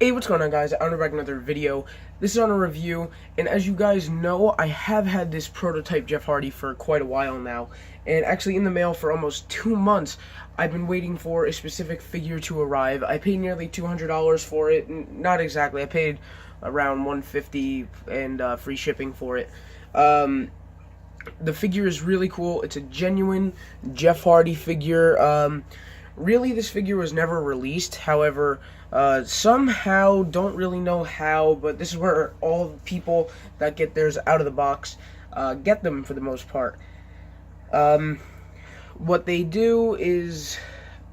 Hey, what's going on, guys? I'm back with another video. This is on a review, and as you guys know, I have had this prototype Jeff Hardy for quite a while now, and actually in the mail for almost 2 months. I've been waiting for a specific figure to arrive. I paid nearly $200 for it. Not exactly. I paid around $150 and free shipping for it. The figure is really cool. It's a genuine Jeff Hardy figure. Really, this figure was never released. However, somehow, don't really know how, but this is where all people that get theirs out of the box get them for the most part. What they do is,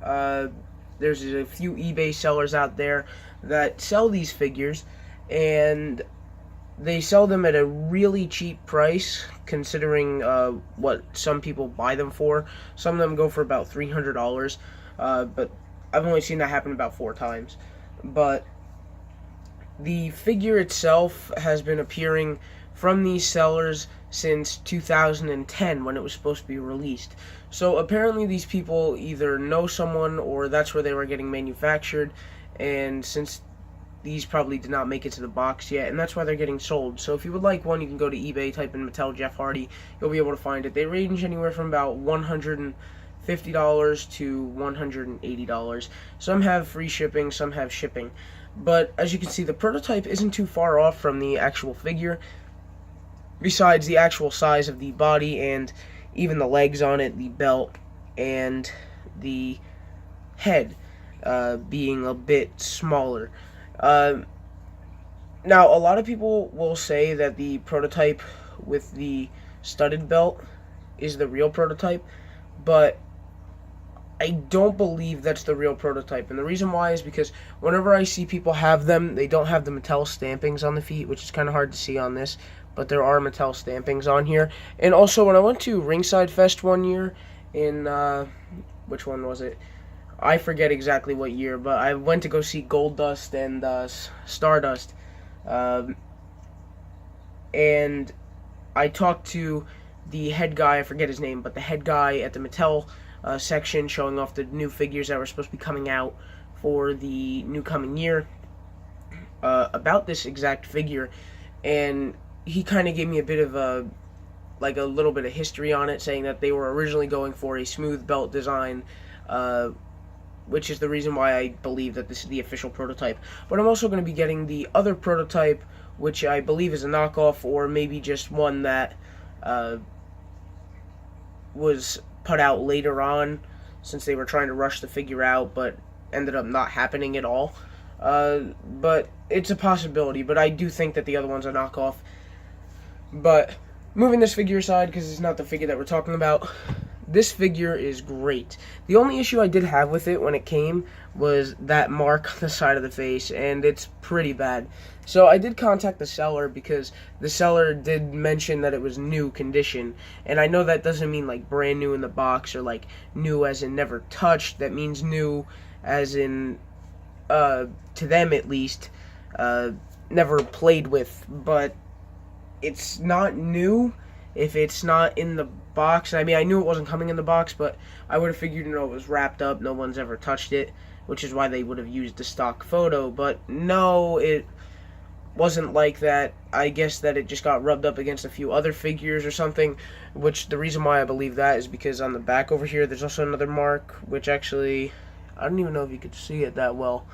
there's a few eBay sellers out there that sell these figures, and they sell them at a really cheap price, considering what some people buy them for. Some of them go for about $300, but I've only seen that happen about 4 times. But the figure itself has been appearing from these sellers since 2010, when it was supposed to be released. So apparently these people either know someone, or that's where they were getting manufactured, and since these probably did not make it to the box yet, and that's why they're getting sold. So if you would like one, you can go to eBay, type in Mattel Jeff Hardy, you'll be able to find it. They range anywhere from about $150 to $180. Some have free shipping, some have shipping. But as you can see, the prototype isn't too far off from the actual figure, besides the actual size of the body and even the legs on it, the belt, and the head being a bit smaller. Now, a lot of people will say that the prototype with the studded belt is the real prototype, but I don't believe that's the real prototype. And the reason why is because whenever I see people have them, they don't have the Mattel stampings on the feet, which is kind of hard to see on this, but there are Mattel stampings on here. And also, when I went to Ringside Fest one year in, which one was it? I forget exactly what year, but I went to go see Goldust and Stardust, and I talked to the head guy. I forget his name, but the head guy at the Mattel section, showing off the new figures that were supposed to be coming out for the new coming year, about this exact figure, and he kind of gave me a bit of a little bit of history on it, saying that they were originally going for a smooth belt design, which is the reason why I believe that this is the official prototype. But I'm also going to be getting the other prototype, which I believe is a knockoff, or maybe just one that was put out later on, since they were trying to rush the figure out, but ended up not happening at all. But it's a possibility, but I do think that the other one's a knockoff. But moving this figure aside, because it's not the figure that we're talking about, this figure is great. The only issue I did have with it when it came was that mark on the side of the face, and it's pretty bad. So I did contact the seller, because the seller did mention that it was new condition, and I know that doesn't mean like brand new in the box, or like new as in never touched. That means new as in, to them at least, never played with. But it's not new if it's not in the box. I mean, I knew it wasn't coming in the box, but I would have figured, it was wrapped up, no one's ever touched it, which is why they would have used the stock photo. But no, it wasn't like that. I guess that it just got rubbed up against a few other figures or something, which the reason why I believe that is because on the back over here there's also another mark, which actually, I don't even know if you could see it that well.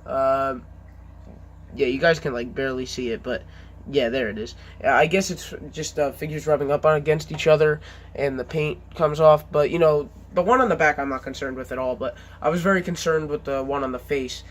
Yeah, you guys can like barely see it, but yeah, there it is. I guess it's just figures rubbing up on against each other, and the paint comes off. But the one on the back I'm not concerned with at all, but I was very concerned with the one on the face.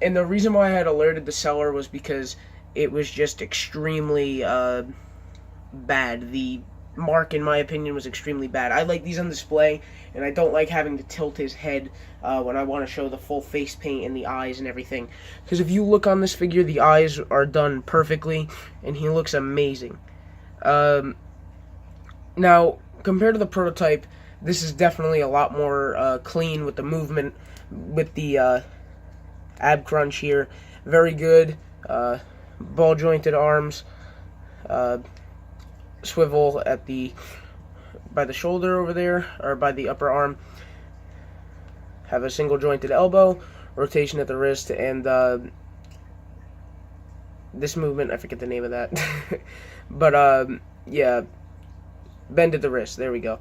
And the reason why I had alerted the seller was because it was just extremely bad. The mark, in my opinion, was extremely bad. I like these on display, and I don't like having to tilt his head when I want to show the full face paint and the eyes and everything. Because if you look on this figure, the eyes are done perfectly, and he looks amazing. Now, compared to the prototype, this is definitely a lot more clean with the movement, with the ab crunch here. Very good. Ball jointed arms. Swivel at by the shoulder over there, or by the upper arm. Have a single jointed elbow, rotation at the wrist, and this movement, I forget the name of that. But yeah, bend at the wrist, there we go.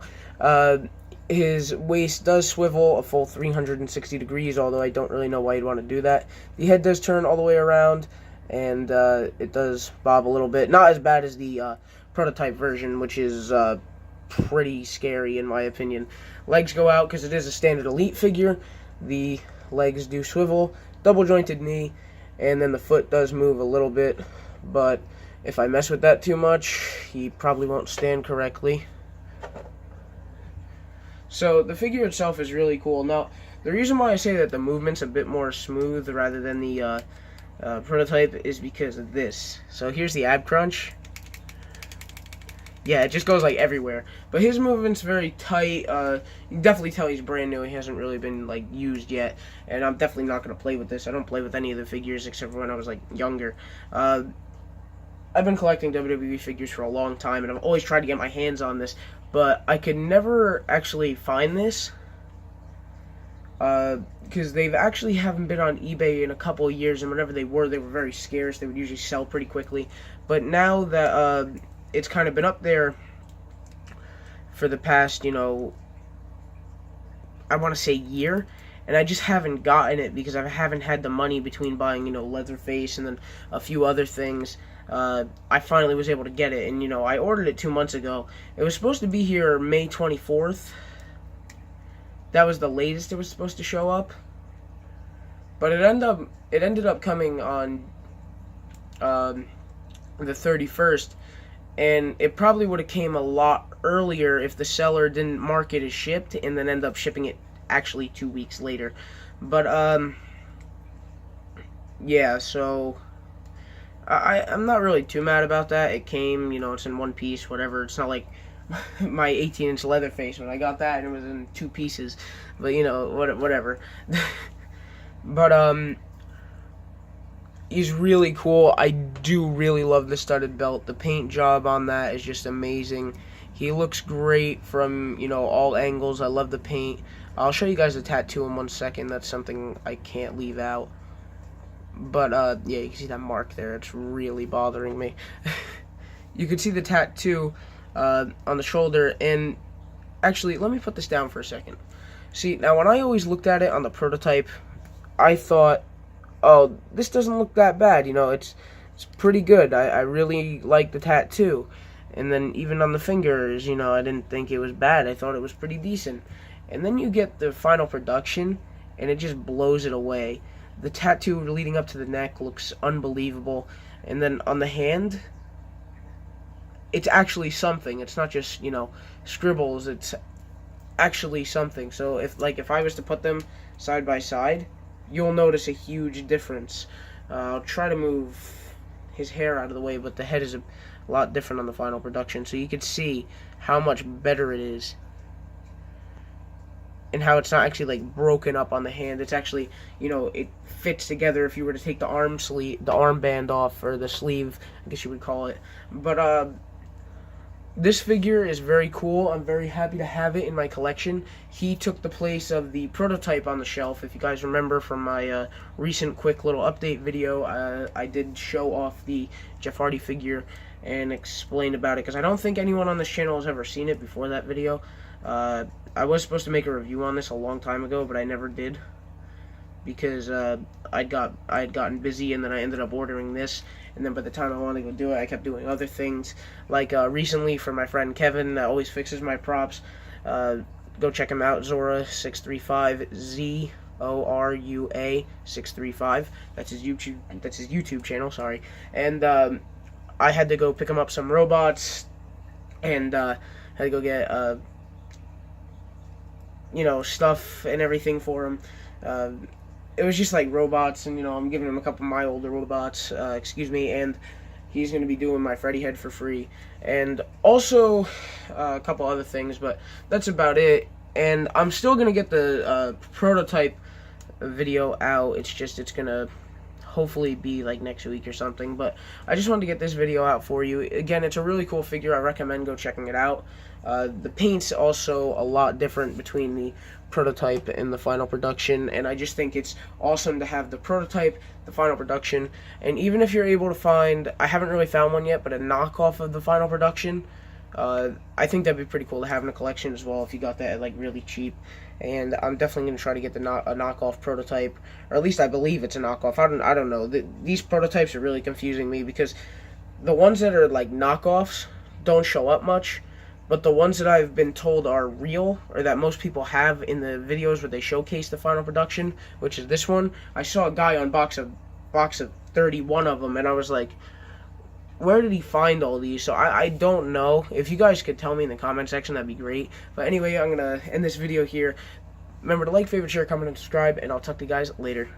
His waist does swivel a full 360 degrees, although I don't really know why you'd want to do that. The head does turn all the way around, and it does bob a little bit. Not as bad as the prototype version, which is pretty scary in my opinion. Legs go out because it is a standard elite figure. The legs do swivel, double jointed knee, and then the foot does move a little bit, but if I mess with that too much, he probably won't stand correctly. So the figure itself is really cool. Now, the reason why I say that the movement's a bit more smooth rather than the prototype is because of this. So here's the ab crunch. Yeah, it just goes like everywhere. But his movement's very tight. You can definitely tell he's brand new. He hasn't really been like used yet. And I'm definitely not going to play with this. I don't play with any of the figures except for when I was like younger. I've been collecting WWE figures for a long time, and I've always tried to get my hands on this, but I could never actually find this because they've actually haven't been on eBay in a couple of years, and whenever they were very scarce. They would usually sell pretty quickly. But now that it's kind of been up there for the past, you know, I want to say year, and I just haven't gotten it because I haven't had the money between buying, you know, Leatherface and then a few other things. I finally was able to get it, and, you know, I ordered it 2 months ago. It was supposed to be here May 24th. That was the latest it was supposed to show up. But it ended up coming on the 31st, and it probably would have came a lot earlier if the seller didn't mark it as shipped and then end up shipping it actually 2 weeks later. But yeah, so I'm not really too mad about that. It came, you know, it's in one piece, whatever. It's not like my 18-inch Leatherface when I got that and it was in 2 pieces. But, you know, whatever. But he's really cool. I do really love the studded belt. The paint job on that is just amazing. He looks great from, you know, all angles. I love the paint. I'll show you guys the tattoo in 1 second. That's something I can't leave out. But yeah, you can see that mark there. It's really bothering me. You can see the tattoo on the shoulder. And actually, let me put this down for a second. See, now when I always looked at it on the prototype, I thought, oh, this doesn't look that bad. You know, it's pretty good. I really like the tattoo. And then even on the fingers, you know, I didn't think it was bad. I thought it was pretty decent. And then you get the final production, and it just blows it away. The tattoo leading up to the neck looks unbelievable. And then on the hand, it's actually something. It's not just, you know, scribbles. It's actually something. So if I was to put them side by side, you'll notice a huge difference. I'll try to move his hair out of the way, but the head is a lot different on the final production. So you can see how much better it is. And how it's not actually like broken up on the hand. It's actually, you know, it fits together if you were to take the armband off, or the sleeve, I guess you would call it. But this figure is very cool. I'm very happy to have it in my collection. He took the place of the prototype on the shelf. If you guys remember from my recent quick little update video, I did show off the Jeff Hardy figure and explain about it, because I don't think anyone on this channel has ever seen it before that video. I was supposed to make a review on this a long time ago, but I never did, because I had gotten busy, and then I ended up ordering this, and then by the time I wanted to go do it, I kept doing other things. Like recently, for my friend Kevin that always fixes my props, go check him out, Zora635, Zorua 635. That's his YouTube channel. Sorry. And I had to go pick him up some robots, and had to go get you know, stuff and everything for him. It was just like robots, and, you know, I'm giving him a couple of my older robots, and he's going to be doing my Freddy head for free. And also a couple other things, but that's about it. And I'm still going to get the prototype video out. It's just, it's going to hopefully be like next week or something. But I just wanted to get this video out for you. Again, it's a really cool figure. I recommend go checking it out. The paint's also a lot different between the prototype and the final production, and I just think it's awesome to have the prototype, the final production, and even if you're able to find, I haven't really found one yet, but a knockoff of the final production, I think that'd be pretty cool to have in a collection as well if you got that at like really cheap. And I'm definitely going to try to get a knockoff prototype, or at least I believe it's a knockoff. I don't know. These prototypes are really confusing me because the ones that are like knockoffs don't show up much, but the ones that I've been told are real, or that most people have in the videos where they showcase the final production, which is this one, I saw a guy unbox a box of 31 of them, and I was like, where did he find all these? So I don't know. If you guys could tell me in the comment section, that'd be great. But anyway, I'm going to end this video here. Remember to like, favorite, share, comment, and subscribe, and I'll talk to you guys later.